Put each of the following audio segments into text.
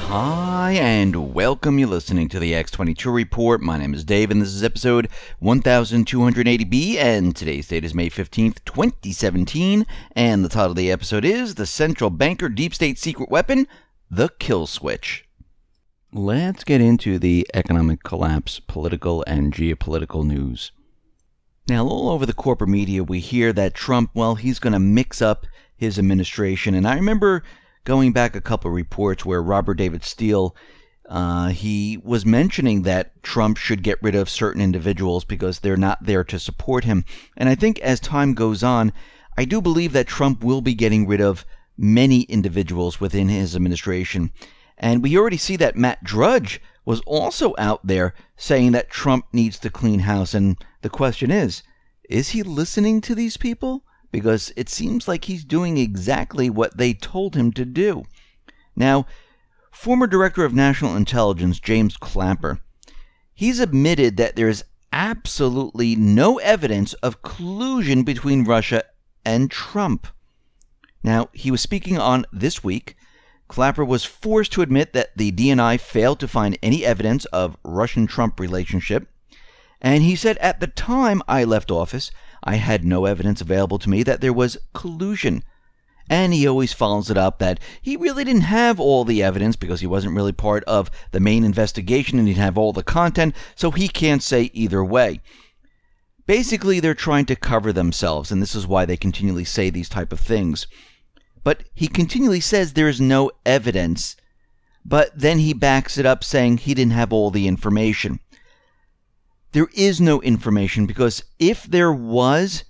Hi, and welcome. You're listening to the X22 Report. My name is Dave, and this is episode 1280B, and today's date is May 15th, 2017, and the title of the episode is The Central Banker Deep State Secret Weapon, the Kill Switch. Let's get into the economic collapse, political and geopolitical news. Now, all over the corporate media, we hear that Trump, well, he's going to mix up his administration, and I remember going back a couple of reports where Robert David Steele, he was mentioning that Trump should get rid of certain individuals because they're not there to support him. And I think as time goes on, I do believe that Trump will be getting rid of many individuals within his administration. And we already see that Matt Drudge was also out there saying that Trump needs to clean house. And the question is he listening to these people? Because it seems like he's doing exactly what they told him to do. Now, former Director of National Intelligence James Clapper, he's admitted that there's absolutely no evidence of collusion between Russia and Trump. Now, he was speaking on This Week. Clapper was forced to admit that the DNI failed to find any evidence of Russian-Trump relationship. And he said, at the time I left office, I had no evidence available to me that there was collusion. And he always follows it up that he really didn't have all the evidence because he wasn't really part of the main investigation and he didn't have all the content, so he can't say either way. Basically, they're trying to cover themselves, and this is why they continually say these type of things. But he continually says there is no evidence, but then he backs it up saying he didn't have all the information. There is no information because if there was,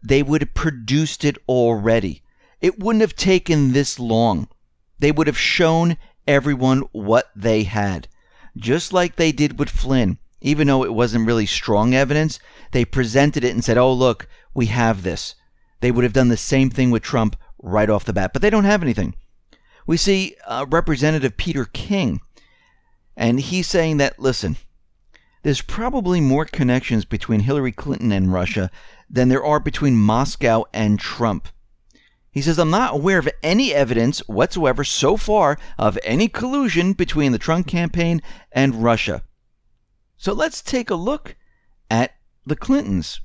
they would have produced it already. It wouldn't have taken this long. They would have shown everyone what they had. Just like they did with Flynn. Even though it wasn't really strong evidence, they presented it and said, oh, look, we have this. They would have done the same thing with Trump right off the bat, but they don't have anything. We see Representative Peter King, and he's saying that, listen, there's probably more connections between Hillary Clinton and Russia than there are between Moscow and Trump. He says, I'm not aware of any evidence whatsoever so far of any collusion between the Trump campaign and Russia. So let's take a look at the Clintons.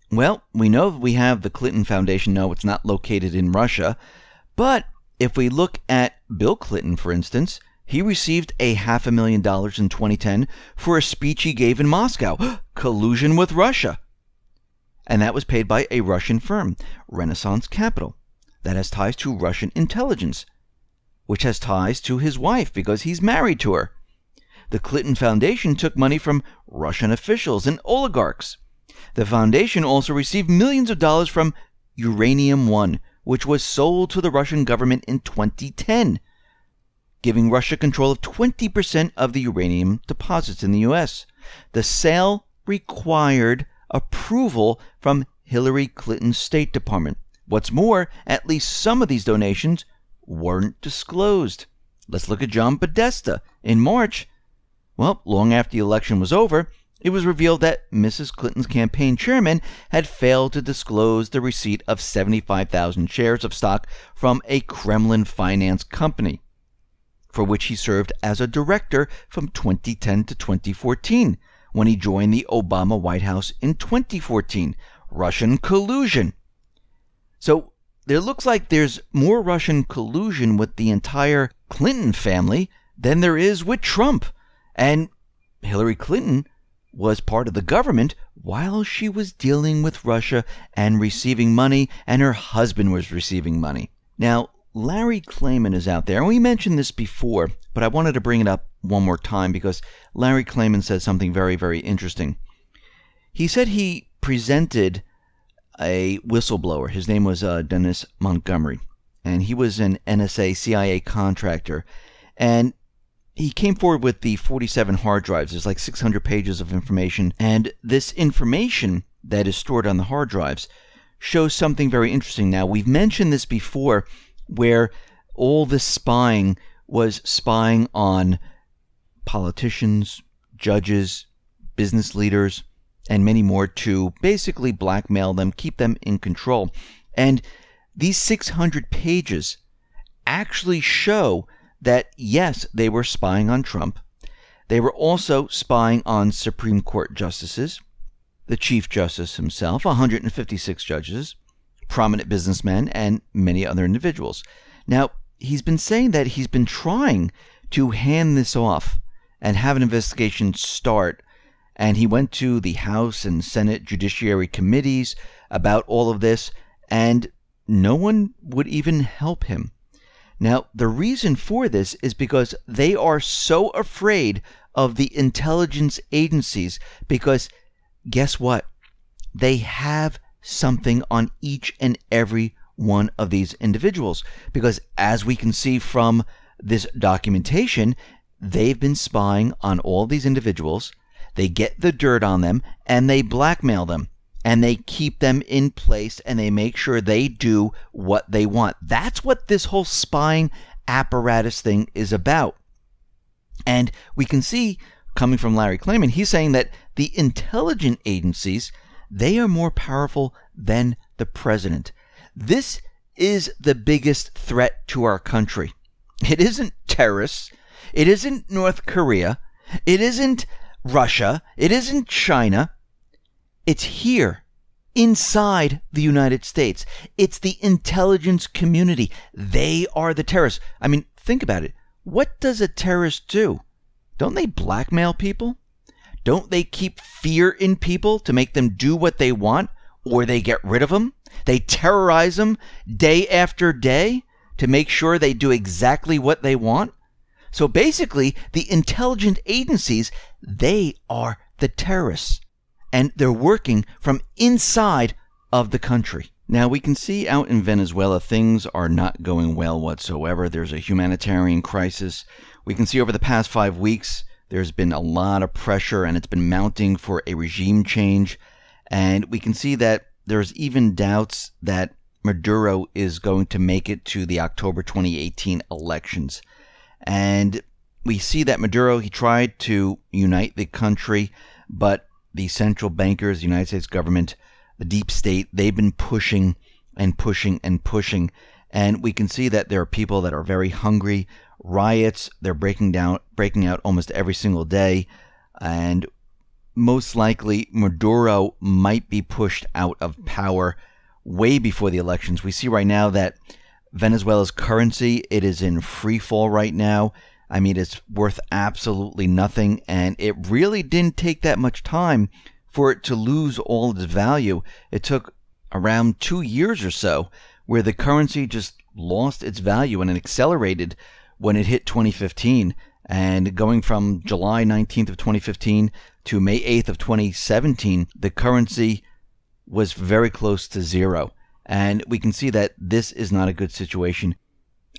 Well, we know that we have the Clinton Foundation. No, it's not located in Russia. But if we look at Bill Clinton, for instance, he received $500,000 in 2010 for a speech he gave in Moscow. Collusion with Russia. And that was paid by a Russian firm, Renaissance Capital, that has ties to Russian intelligence, which has ties to his wife because he's married to her. The Clinton Foundation took money from Russian officials and oligarchs. The foundation also received millions of dollars from Uranium One, which was sold to the Russian government in 2010. Giving Russia control of 20% of the uranium deposits in the U.S. The sale required approval from Hillary Clinton's State Department. What's more, at least some of these donations weren't disclosed. Let's look at John Podesta. In March, well, long after the election was over, it was revealed that Mrs. Clinton's campaign chairman had failed to disclose the receipt of 75,000 shares of stock from a Kremlin finance company, for which he served as a director from 2010 to 2014, when he joined the Obama White House in 2014. Russian collusion. So there looks like there's more Russian collusion with the entire Clinton family than there is with Trump. And Hillary Clinton was part of the government while she was dealing with Russia and receiving money, and her husband was receiving money. Now, Larry Klayman is out there, and we mentioned this before, but I wanted to bring it up one more time because Larry Klayman said something very, very interesting. He said he presented a whistleblower. His name was Dennis Montgomery, and he was an NSA CIA contractor, and he came forward with the 47 hard drives. There's like 600 pages of information, and this information that is stored on the hard drives shows something very interesting. Now, we've mentioned this before, where all this spying was spying on politicians, judges, business leaders, and many more to basically blackmail them, keep them in control. And these 600 pages actually show that, yes, they were spying on Trump. They were also spying on Supreme Court justices, the Chief Justice himself, 156 judges, prominent businessmen, and many other individuals. Now, he's been saying that he's been trying to hand this off and have an investigation start, and he went to the House and Senate Judiciary Committees about all of this, and no one would even help him. Now, the reason for this is because they are so afraid of the intelligence agencies, because guess what? They have something on each and every one of these individuals, because as we can see from this documentation, they've been spying on all these individuals. They get the dirt on them and they blackmail them and they keep them in place and they make sure they do what they want. That's what this whole spying apparatus thing is about. And we can see, coming from Larry Klayman, he's saying that the intelligence agencies, they are more powerful than the president. This is the biggest threat to our country. It isn't terrorists. It isn't North Korea. It isn't Russia. It isn't China. It's here, inside the United States. It's the intelligence community. They are the terrorists. I mean, think about it. What does a terrorist do? Don't they blackmail people? Don't they keep fear in people to make them do what they want, or they get rid of them? They terrorize them day after day to make sure they do exactly what they want. So basically, the intelligence agencies, they are the terrorists, and they're working from inside of the country. Now, we can see out in Venezuela, things are not going well whatsoever. There's a humanitarian crisis. We can see over the past 5 weeks, there's been a lot of pressure, and it's been mounting for a regime change. And we can see that there's even doubts that Maduro is going to make it to the October 2018 elections. And we see that Maduro, he tried to unite the country, but the central bankers, the United States government, the deep state, they've been pushing and pushing and pushing. And we can see that there are people that are very hungry. Riots, they're breaking out almost every single day. And most likely Maduro might be pushed out of power way before the elections. We see right now that Venezuela's currency, it is in free fall right now. I mean, it's worth absolutely nothing, and it really didn't take that much time for it to lose all its value. It took around 2 years or so where the currency just lost its value, and it accelerated when it hit 2015. And going from July 19th of 2015 to May 8th of 2017, the currency was very close to zero. And we can see that this is not a good situation.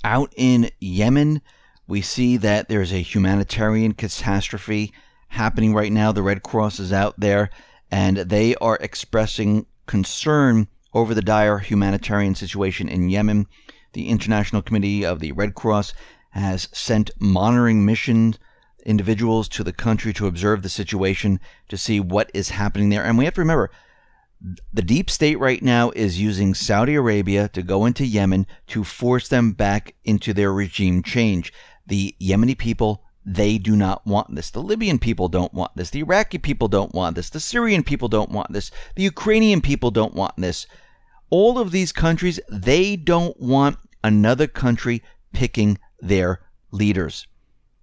Out in Yemen, we see that there's a humanitarian catastrophe happening right now. The Red Cross is out there, and they are expressing concern over the dire humanitarian situation in Yemen. The International Committee of the Red Cross has sent monitoring mission individuals to the country to observe the situation, to see what is happening there. And we have to remember, the deep state right now is using Saudi Arabia to go into Yemen to force them back into their regime change. The Yemeni people, they do not want this. The Libyan people don't want this. The Iraqi people don't want this. The Syrian people don't want this. The Ukrainian people don't want this. All of these countries, they don't want another country picking their leaders.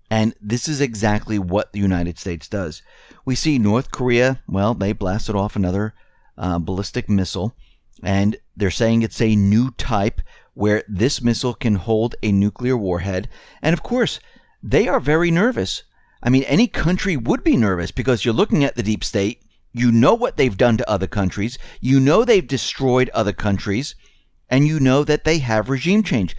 And this is exactly what the United States does. We see North Korea, well, they blasted off another ballistic missile, and they're saying it's a new type where this missile can hold a nuclear warhead. And of course, they are very nervous. I mean, any country would be nervous, because you're looking at the deep state. You know what they've done to other countries. You know they've destroyed other countries, and you know that they have regime change.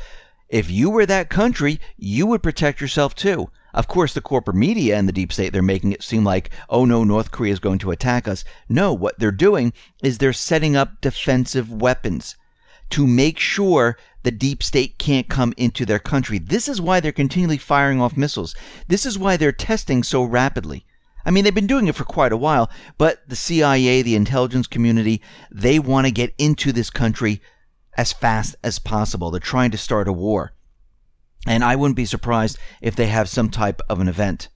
If you were that country, you would protect yourself too. Of course, the corporate media and the deep state, they're making it seem like, oh no, North Korea is going to attack us. No, what they're doing is they're setting up defensive weapons to make sure the deep state can't come into their country. This is why they're continually firing off missiles. This is why they're testing so rapidly. I mean, they've been doing it for quite a while, but the CIA, the intelligence community, they want to get into this country as fast as possible. They're trying to start a war. And I wouldn't be surprised if they have some type of an event.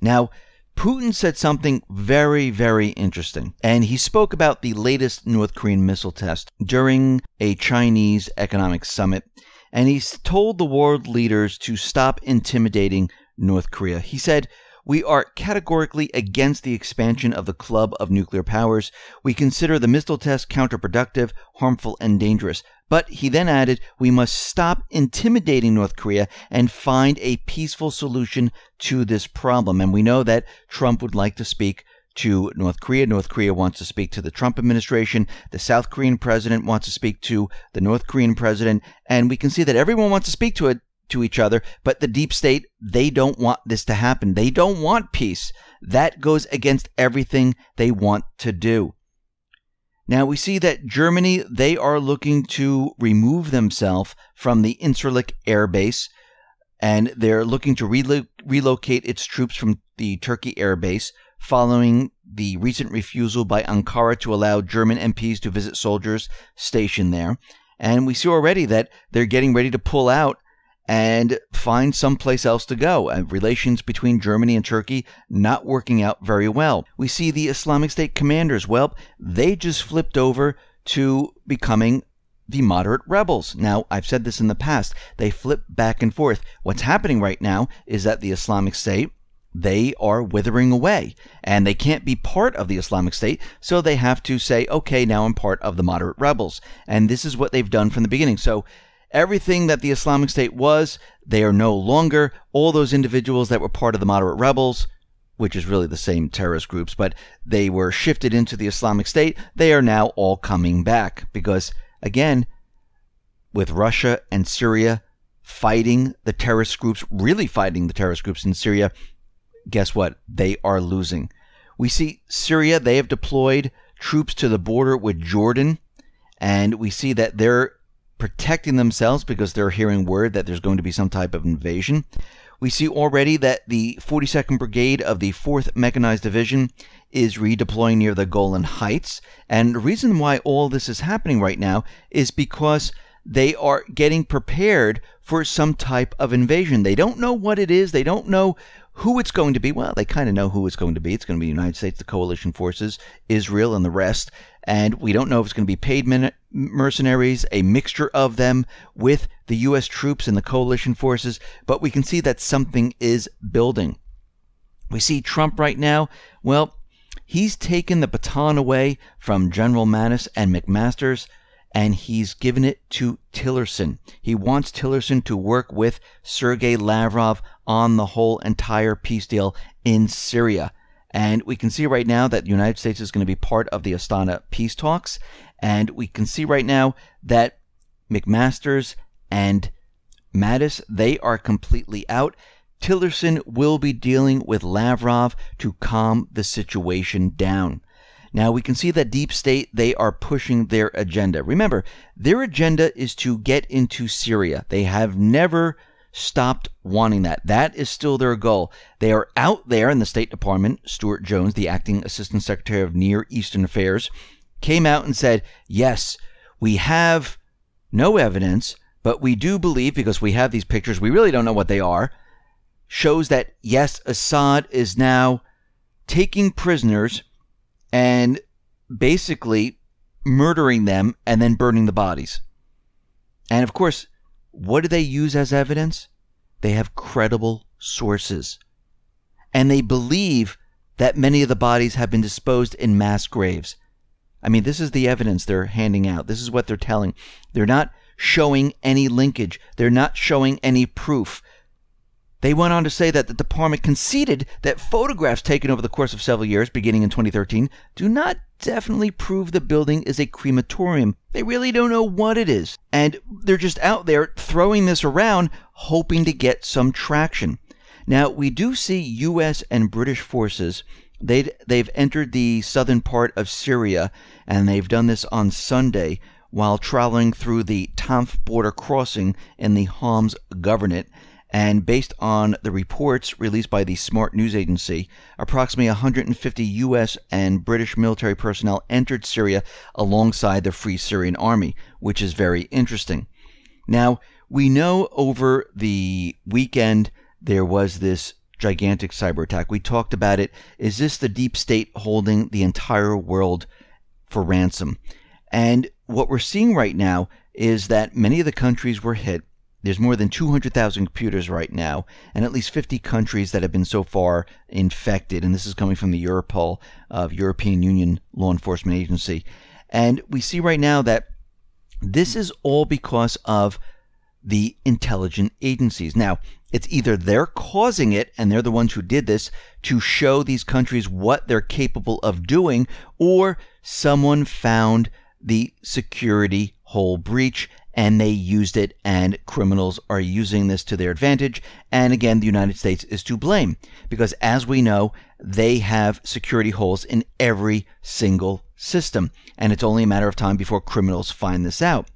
Now, Putin said something very, very interesting, and he spoke about the latest North Korean missile test during a Chinese economic summit, and he's told the world leaders to stop intimidating North Korea. He said, "We are categorically against the expansion of the club of nuclear powers. We consider the missile test counterproductive, harmful, and dangerous." But he then added, "We must stop intimidating North Korea and find a peaceful solution to this problem." And we know that Trump would like to speak to North Korea. North Korea wants to speak to the Trump administration. The South Korean president wants to speak to the North Korean president. And we can see that everyone wants to speak to each other, but the deep state, they don't want this to happen. They don't want peace. That goes against everything they want to do. Now we see that Germany, they are looking to remove themselves from the Incirlik air base, and they're looking to relocate its troops from the Turkey air base following the recent refusal by Ankara to allow German MPs to visit soldiers stationed there. And we see already that they're getting ready to pull out and find someplace else to go. Relations between Germany and Turkey not working out very well. We see the Islamic State commanders, well, they just flipped over to becoming the moderate rebels. Now, I've said this in the past, they flip back and forth. What's happening right now is that the Islamic State, they are withering away, and they can't be part of the Islamic State, so they have to say, okay, now I'm part of the moderate rebels. And this is what they've done from the beginning. So everything that the Islamic State was, they are no longer. All those individuals that were part of the moderate rebels, which is really the same terrorist groups, but they were shifted into the Islamic State, they are now all coming back. Because, again, with Russia and Syria fighting the terrorist groups, really fighting the terrorist groups in Syria, guess what? They are losing. We see Syria, they have deployed troops to the border with Jordan, and we see that they're protecting themselves because they're hearing word that there's going to be some type of invasion. We see already that the 42nd Brigade of the 4th Mechanized Division is redeploying near the Golan Heights. And the reason why all this is happening right now is because they are getting prepared for some type of invasion. They don't know what it is. They don't know who it's going to be. Well, they kind of know who it's going to be. It's going to be the United States, the coalition forces, Israel, and the rest. And we don't know if it's going to be paid mercenaries, a mixture of them with the U.S. troops and the coalition forces. But we can see that something is building. We see Trump right now, well, he's taken the baton away from General Mattis and McMaster's, and he's given it to Tillerson. He wants Tillerson to work with Sergei Lavrov on the whole entire peace deal in Syria. And we can see right now that the United States is going to be part of the Astana peace talks. And we can see right now that McMaster's and Mattis, they are completely out. Tillerson will be dealing with Lavrov to calm the situation down. Now, we can see that Deep State, they are pushing their agenda. Remember, their agenda is to get into Syria. They have never stopped wanting that. That is still their goal. They are out there in the State Department. Stuart Jones, the acting Assistant Secretary of Near Eastern Affairs, came out and said, yes, we have no evidence, but we do believe, because we have these pictures, we really don't know what they are, shows that, yes, Assad is now taking prisoners and basically murdering them and then burning the bodies. And of course, what do they use as evidence? They have credible sources. And they believe that many of the bodies have been disposed in mass graves. I mean, this is the evidence they're handing out. This is what they're telling. They're not showing any linkage. They're not showing any proof. They went on to say that the department conceded that photographs taken over the course of several years, beginning in 2013, do not definitely prove the building is a crematorium. They really don't know what it is. And they're just out there throwing this around, hoping to get some traction. Now, we do see U.S. and British forces. They've entered the southern part of Syria, and they've done this on Sunday while traveling through the Tanf border crossing in the Homs Governorate. And based on the reports released by the Smart News Agency, approximately 150 U.S. and British military personnel entered Syria alongside the Free Syrian Army, which is very interesting. Now, we know over the weekend there was this gigantic cyber attack. We talked about it. Is this the deep state holding the entire world for ransom? And what we're seeing right now is that many of the countries were hit. There's more than 200,000 computers right now, and at least 50 countries that have been so far infected. And this is coming from the Europol, European Union Law Enforcement Agency. And we see right now that this is all because of the intelligence agencies. Now, it's either they're causing it, and they're the ones who did this, to show these countries what they're capable of doing, or someone found the security hole breach and they used it, and criminals are using this to their advantage. And again, the United States is to blame because, as we know, they have security holes in every single system, and it's only a matter of time before criminals find this out.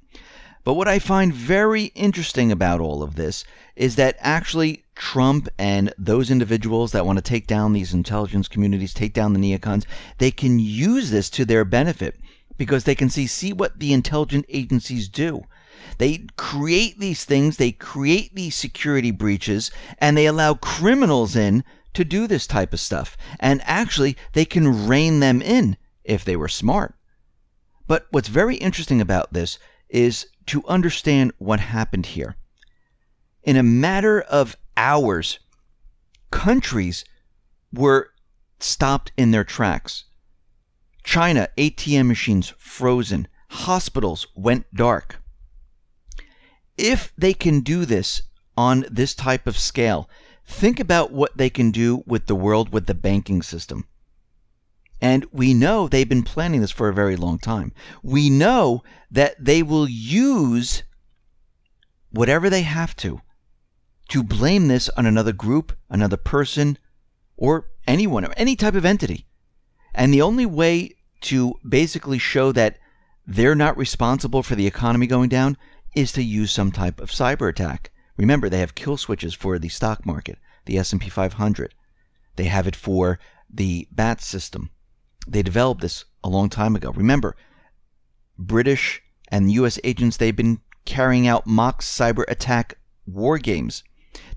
But what I find very interesting about all of this is that actually Trump and those individuals that want to take down these intelligence communities, take down the neocons, they can use this to their benefit because they can see what the intelligence agencies do. They create these things, they create these security breaches, and they allow criminals in to do this type of stuff. And actually, they can rein them in if they were smart. But what's very interesting about this is to understand what happened here. In a matter of hours, countries were stopped in their tracks. China, ATM machines frozen. Hospitals went dark. If they can do this on this type of scale, think about what they can do with the world, with the banking system. And we know they've been planning this for a very long time. We know that they will use whatever they have to blame this on another group, another person, or anyone, or any type of entity. And the only way to basically show that they're not responsible for the economy going down is to use some type of cyber attack. Remember, they have kill switches for the stock market, the S&P 500. They have it for the BAT system. They developed this a long time ago. Remember, British and U.S. agents, they've been carrying out mock cyber attack war games.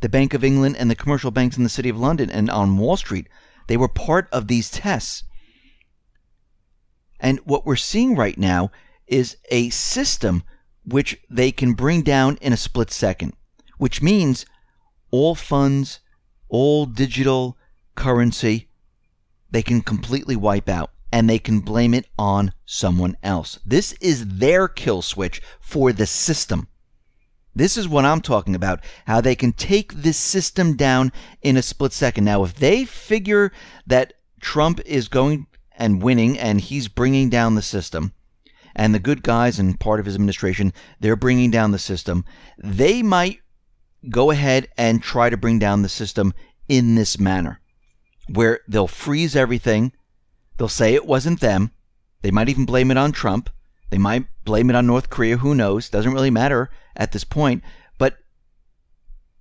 The Bank of England and the commercial banks in the City of London and on Wall Street, they were part of these tests. And what we're seeing right now is a system which they can bring down in a split second, which means all funds, all digital currency, they can completely wipe out, and they can blame it on someone else. This is their kill switch for the system. This is what I'm talking about, how they can take this system down in a split second. Now, if they figure that Trump is going and winning and he's bringing down the system, and the good guys and part of his administration, they're bringing down the system, they might go ahead and try to bring down the system in this manner, where they'll freeze everything. They'll say it wasn't them. They might even blame it on Trump. They might blame it on North Korea. Who knows? Doesn't really matter at this point. But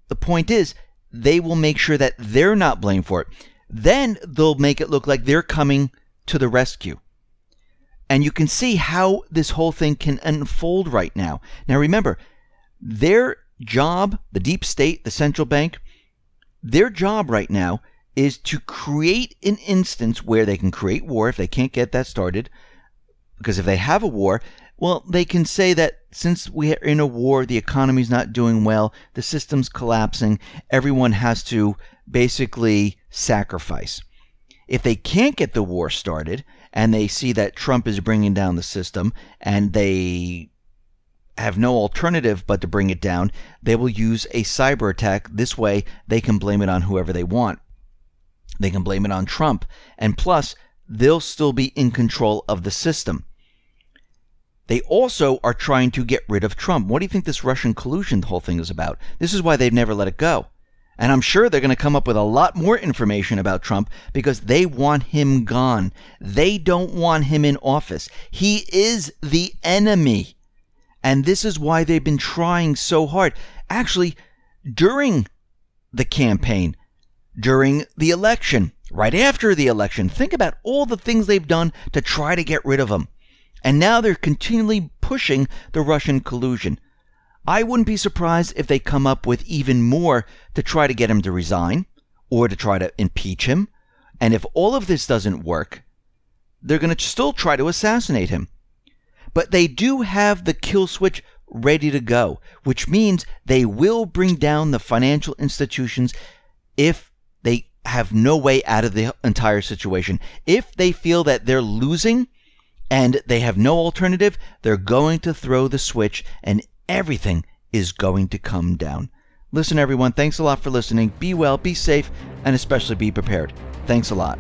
the point is, they will make sure that they're not blamed for it. Then they'll make it look like they're coming to the rescue. And you can see how this whole thing can unfold right now. Now remember, their job, the deep state, the central bank, their job right now is to create an instance where they can create war if they can't get that started. Because if they have a war, well, they can say that since we are in a war, the economy's not doing well, the system's collapsing, everyone has to basically sacrifice. If they can't get the war started, and they see that Trump is bringing down the system, and they have no alternative but to bring it down, they will use a cyber attack. This way, they can blame it on whoever they want. They can blame it on Trump. And plus, they'll still be in control of the system. They also are trying to get rid of Trump. What do you think this Russian collusion whole thing is about? This is why they've never let it go. And I'm sure they're going to come up with a lot more information about Trump because they want him gone. They don't want him in office. He is the enemy. And this is why they've been trying so hard. Actually, during the campaign, during the election, right after the election, think about all the things they've done to try to get rid of him. And now they're continually pushing the Russian collusion. I wouldn't be surprised if they come up with even more to try to get him to resign or to try to impeach him. And if all of this doesn't work, they're going to still try to assassinate him. But they do have the kill switch ready to go, which means they will bring down the financial institutions if they have no way out of the entire situation. If they feel that they're losing and they have no alternative, they're going to throw the switch and everything is going to come down. Listen, everyone, thanks a lot for listening. Be well, be safe, and especially be prepared. Thanks a lot.